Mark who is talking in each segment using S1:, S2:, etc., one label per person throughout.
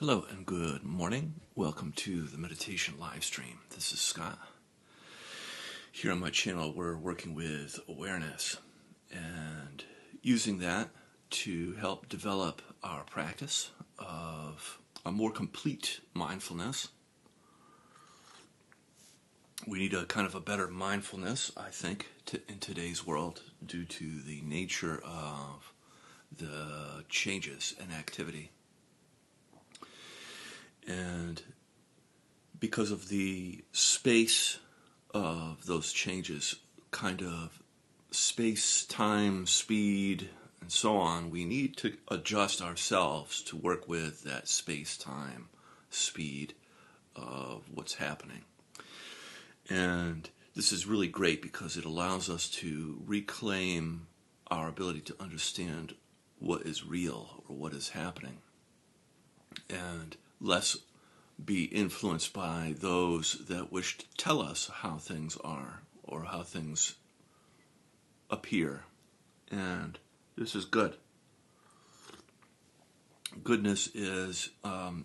S1: Hello and good morning. Welcome to the meditation live stream. This is Scott. Here on my channel, we're working with awareness and using that to help develop our practice of a more complete mindfulness. We need a kind of a better mindfulness, I think, in today's world due to the nature of the changes in activity. And because of the space of those changes, kind of space, time, speed, and so on, we need to adjust ourselves to work with that space, time, speed of what's happening. And this is really great because it allows us to reclaim our ability to understand what is real or what is happening, and less be influenced by those that wish to tell us how things are or how things appear. And this is good. Goodness is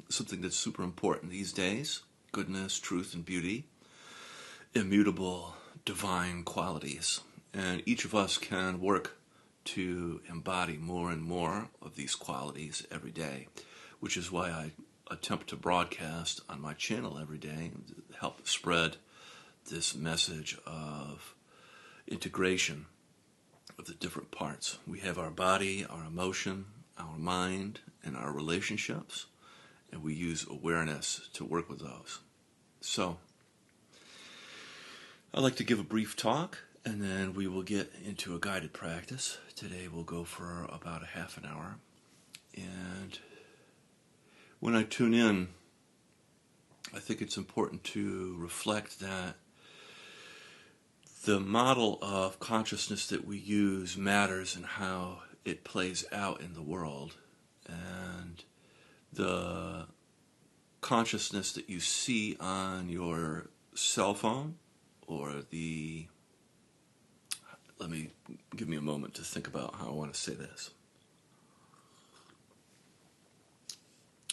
S1: something that's super important these days. Goodness, truth, and beauty. Immutable, divine qualities. And each of us can work to embody more and more of these qualities every day, which is why I attempt to broadcast on my channel every day and help spread this message of integration of the different parts. We have our body, our emotion, our mind, and our relationships, and we use awareness to work with those. So, I'd like to give a brief talk, and then we will get into a guided practice. Today we'll go for about a half an hour. And when I tune in, I think it's important to reflect that the model of consciousness that we use matters in how it plays out in the world. And the consciousness that you see on your cell phone or give me a moment to think about how I want to say this.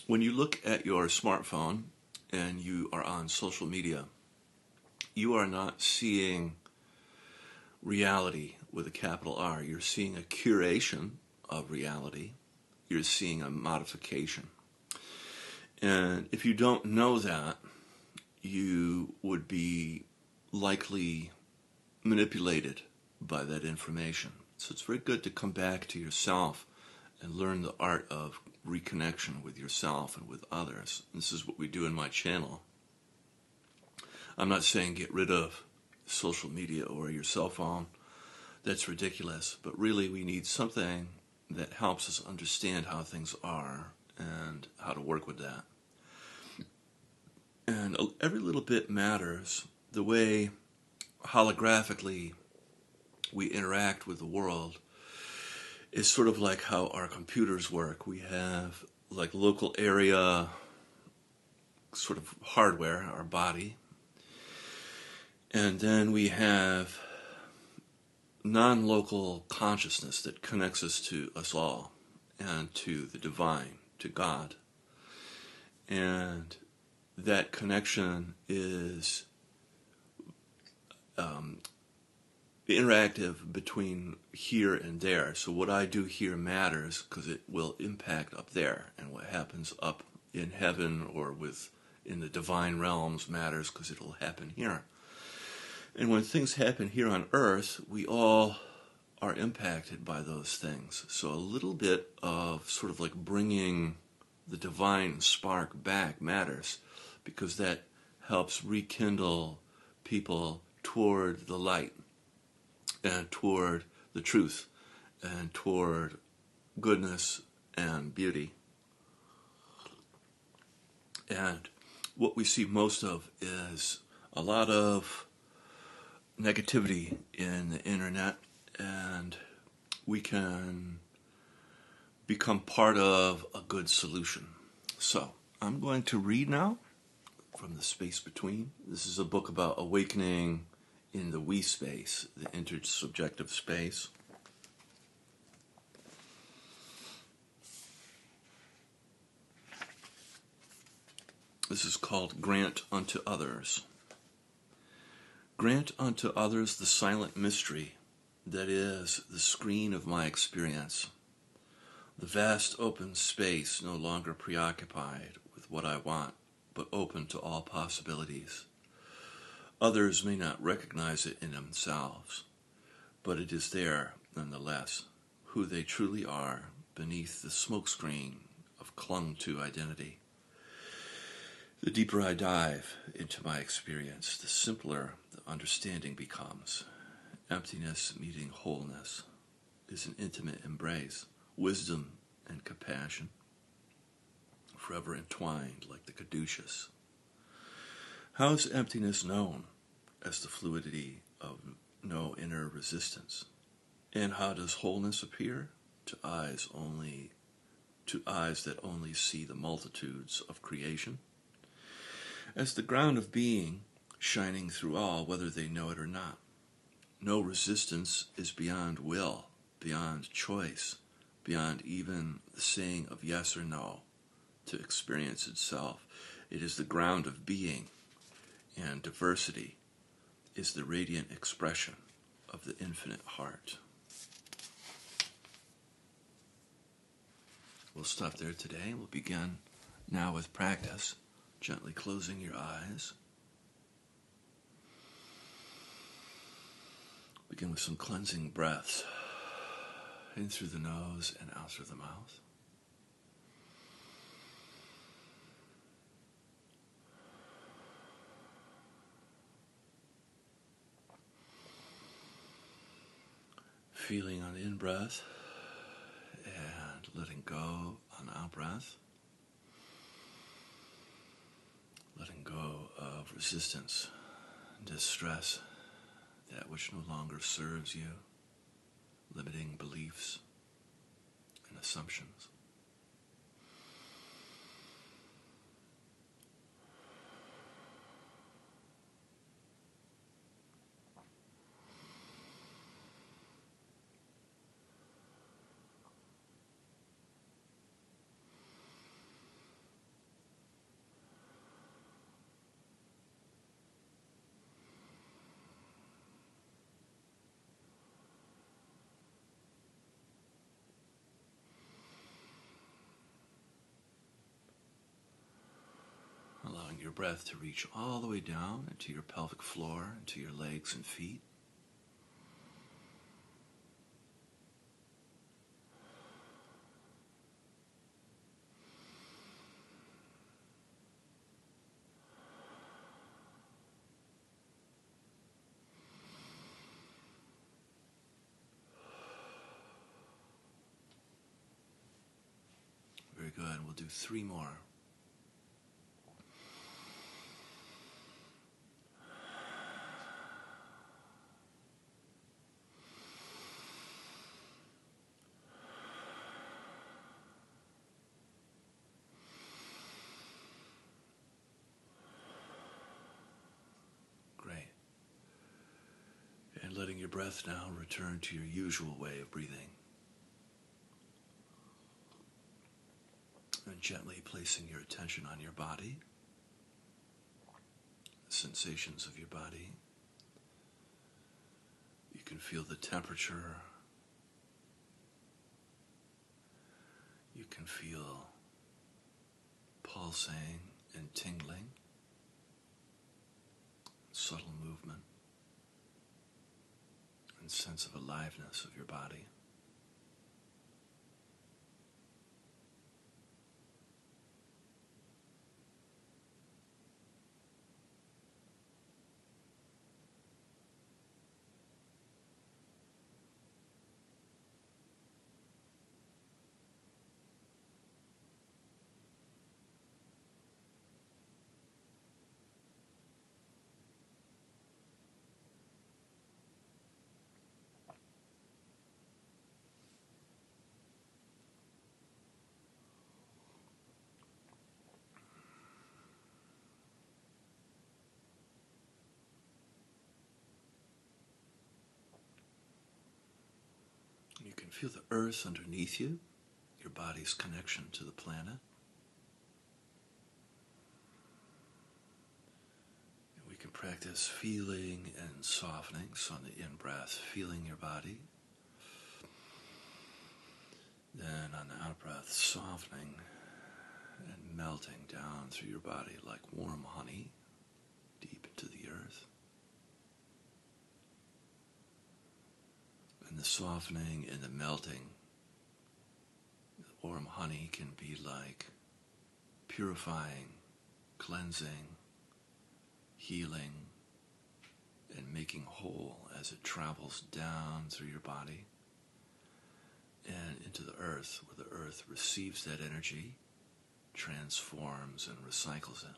S1: When you look at your smartphone and you are on social media, you are not seeing reality with a capital R. You're seeing a curation of reality. You're seeing a modification. And if you don't know that, you would be likely manipulated by that information. So it's very good to come back to yourself and learn the art of reconnection with yourself and with others. This is what we do in my channel. I'm not saying get rid of social media or your cell phone. That's ridiculous. But really we need something that helps us understand how things are and how to work with that. And every little bit matters. The way holographically we interact with the world is sort of like how our computers work. We have like local area sort of hardware, our body, and then we have non-local consciousness that connects us to us all and to the divine, to God. And that connection is interactive between here and there. So what I do here matters because it will impact up there, and what happens up in heaven or in the divine realms matters because it'll happen here. And when things happen here on earth, we all are impacted by those things. So a little bit of sort of like bringing the divine spark back matters, because that helps rekindle people toward the light and toward the truth and toward goodness and beauty. And what we see most of is a lot of negativity in the internet, and we can become part of a good solution. So I'm going to read now from The Space Between. This is a book about awakening in the we space, the intersubjective space. This is called Grant Unto Others. Grant unto others the silent mystery that is the screen of my experience, the vast open space no longer preoccupied with what I want, but open to all possibilities. Others may not recognize it in themselves, but it is there nonetheless, who they truly are beneath the smokescreen of clung-to identity. The deeper I dive into my experience, the simpler the understanding becomes. Emptiness meeting wholeness is an intimate embrace, wisdom and compassion, forever entwined like the caduceus. How is emptiness known? As the fluidity of no inner resistance. And how does wholeness appear? To eyes that only see the multitudes of creation. As the ground of being, shining through all, whether they know it or not. No resistance is beyond will, beyond choice, beyond even the saying of yes or no to experience itself. It is the ground of being, and diversity is the radiant expression of the infinite heart. We'll stop there today. We'll begin now with practice, gently closing your eyes. Begin with some cleansing breaths, in through the nose and out through the mouth. Feeling on the in-breath and letting go on the out-breath. Letting go of resistance, distress, that which no longer serves you, limiting beliefs and assumptions. Allowing your breath to reach all the way down into your pelvic floor, into your legs and feet. Very good. We'll do 3 more. Great. And letting your breath now return to your usual way of breathing. And gently placing your attention on your body, the sensations of your body. You can feel the temperature. You can feel pulsing and tingling, subtle movement, and sense of aliveness of your body. You can feel the earth underneath you, your body's connection to the planet. can practice feeling and softening. So on the in-breath, feeling your body. Then on the out-breath, softening and melting down through your body like warm honey deep into the earth. And the softening and the melting, the warm honey can be like purifying, cleansing, healing, and making whole as it travels down through your body and into the earth, where the earth receives that energy, transforms, and recycles it.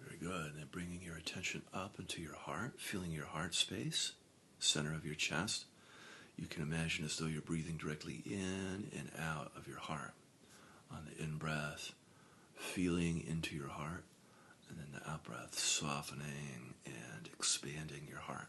S1: Very good. And then bringing your attention up into your heart, feeling your heart space, center of your chest. You can imagine as though you're breathing directly in and out of your heart. On the in-breath, feeling into your heart, and then the out-breath, softening and expanding your heart.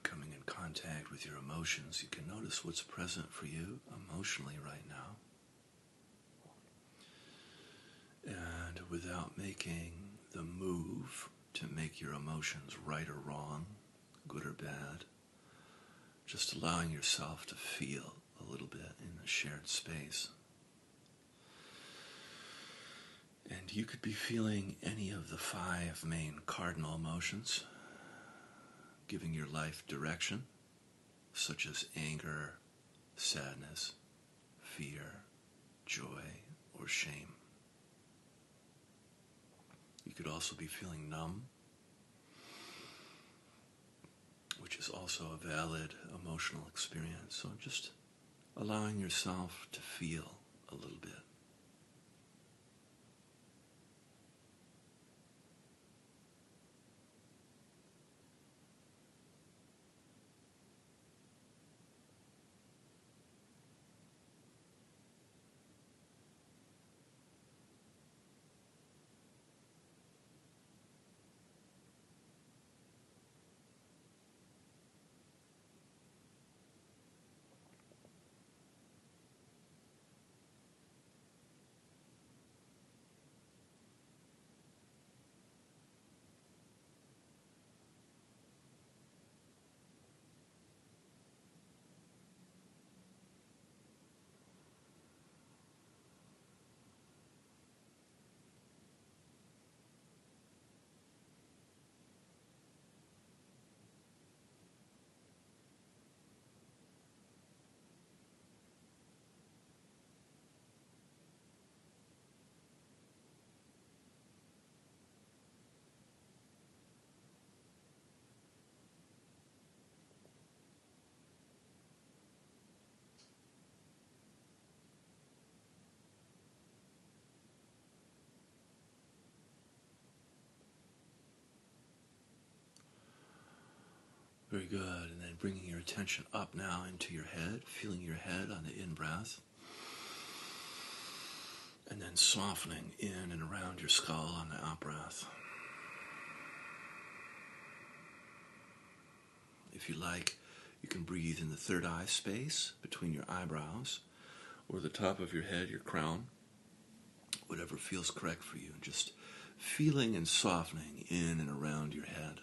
S1: Coming in contact with your emotions, you can notice what's present for you emotionally right now. And without making the move to make your emotions right or wrong, good or bad, just allowing yourself to feel a little bit in the shared space. And you could be feeling any of the 5 main cardinal emotions, giving your life direction, such as anger, sadness, fear, joy, or shame. You could also be feeling numb, which is also a valid emotional experience. So just allowing yourself to feel a little bit. Very good. And then bringing your attention up now into your head, feeling your head on the in-breath. And then softening in and around your skull on the out-breath. If you like, you can breathe in the third eye space between your eyebrows or the top of your head, your crown, whatever feels correct for you. Just feeling and softening in and around your head.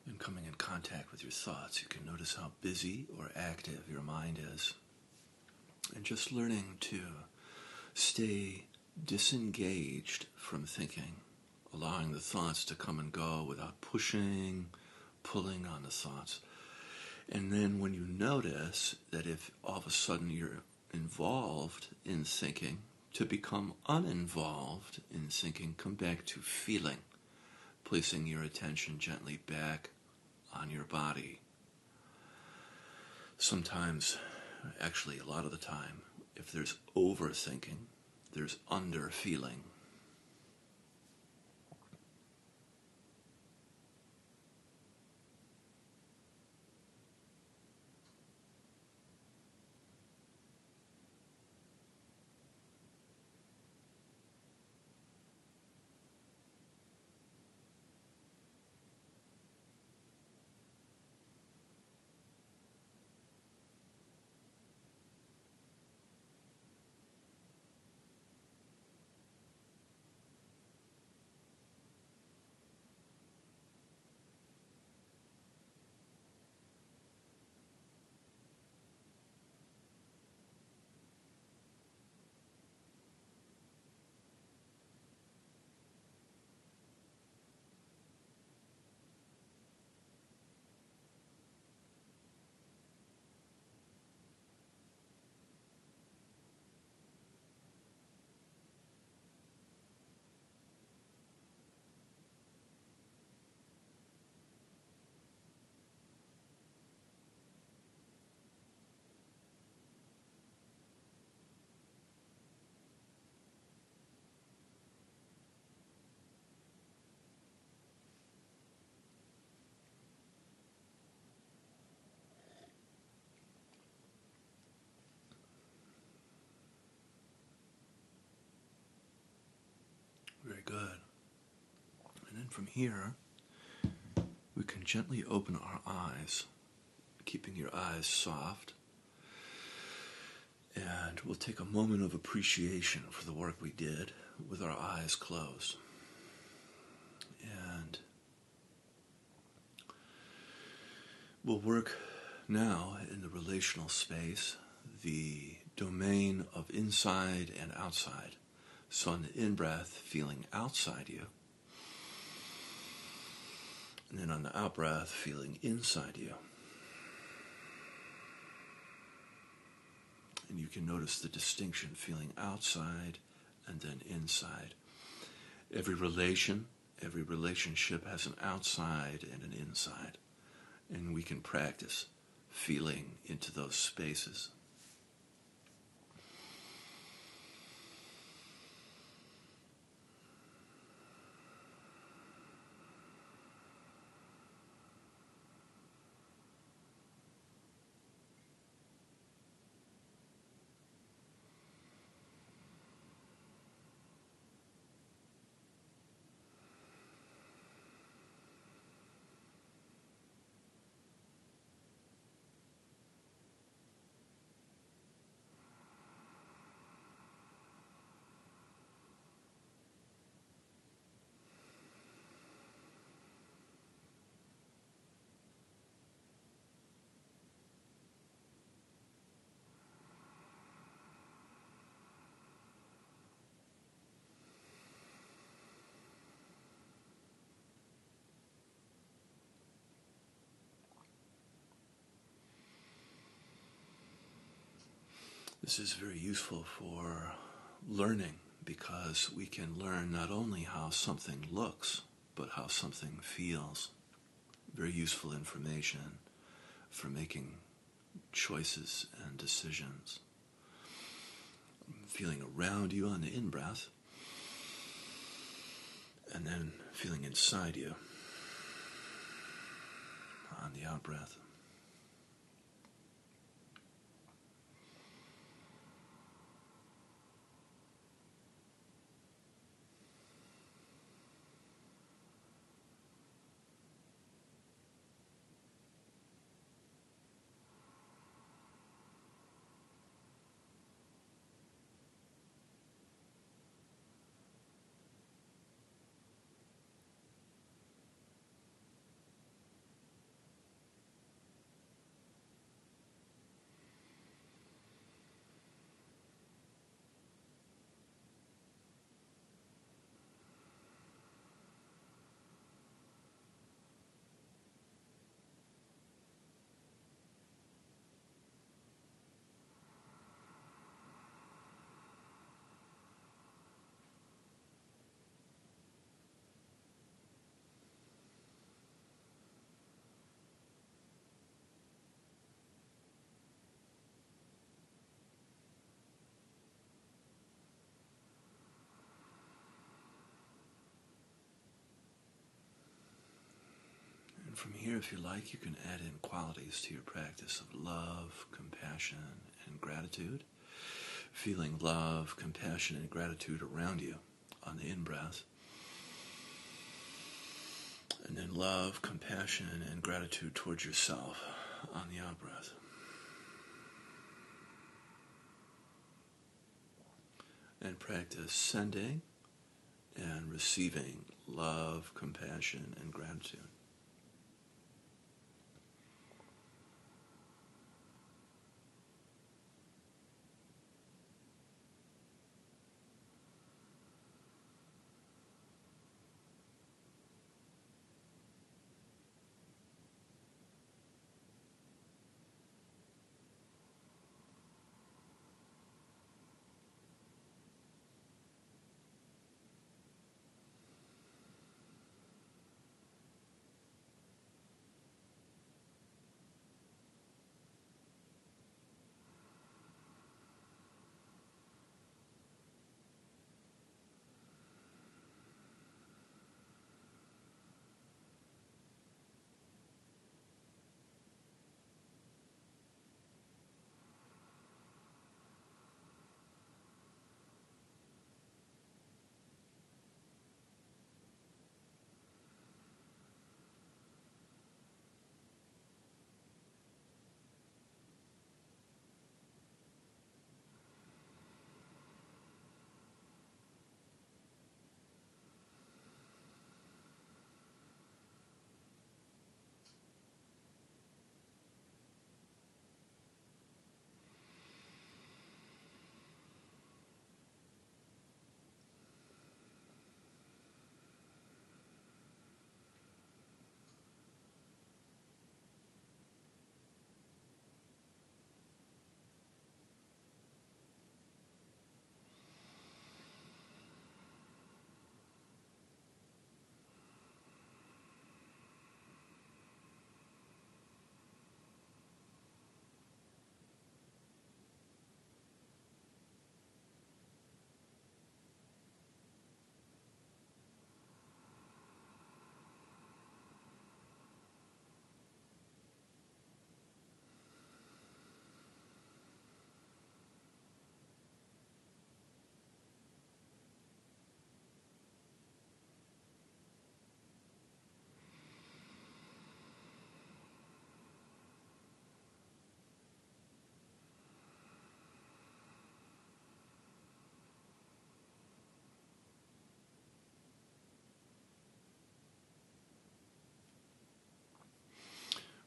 S1: And coming in contact with your thoughts, you can notice how busy or active your mind is. And just learning to stay disengaged from thinking, allowing the thoughts to come and go without pushing, pulling on the thoughts. And then when you notice that if all of a sudden you're involved in thinking, to become uninvolved in thinking, come back to feeling, placing your attention gently back on your body. Sometimes, actually a lot of the time, if there's overthinking, there's under-feeling. Very good. And then from here, we can gently open our eyes, keeping your eyes soft. And we'll take a moment of appreciation for the work we did with our eyes closed. And we'll work now in the relational space, the domain of inside and outside. So on the in-breath, feeling outside you. And then on the out-breath, feeling inside you. And you can notice the distinction, feeling outside and then inside. Every relationship has an outside and an inside. And we can practice feeling into those spaces. This is very useful for learning because we can learn not only how something looks, but how something feels. Very useful information for making choices and decisions. Feeling around you on the in-breath, and then feeling inside you on the out-breath. And from here, if you like, you can add in qualities to your practice of love, compassion, and gratitude. Feeling love, compassion, and gratitude around you on the in-breath. And then love, compassion, and gratitude towards yourself on the out-breath. And practice sending and receiving love, compassion, and gratitude.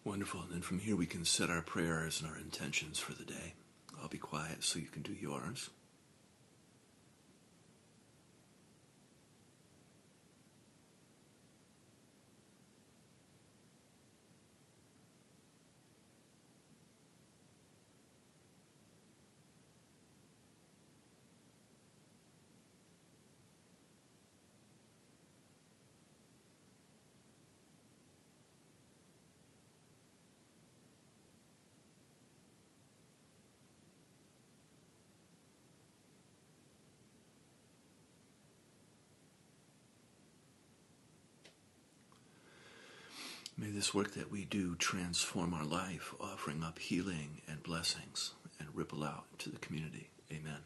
S1: Wonderful. And then from here we can set our prayers and our intentions for the day. I'll be quiet so you can do yours. May this work that we do transform our life, offering up healing and blessings, and ripple out to the community. Amen.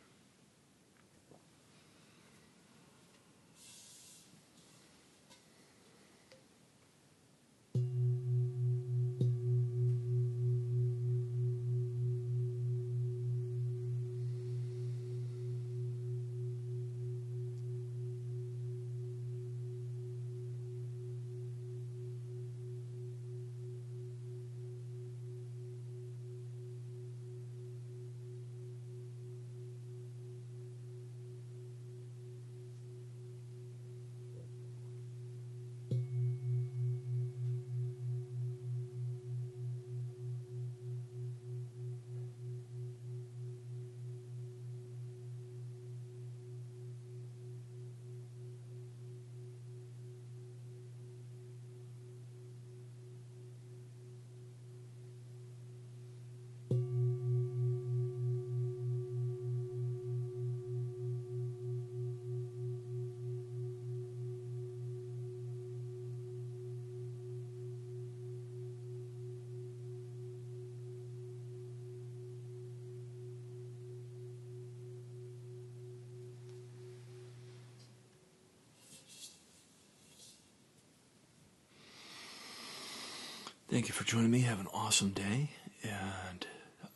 S1: Thank you for joining me. Have an awesome day, and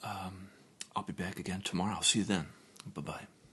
S1: I'll be back again tomorrow. I'll see you then. Bye-bye.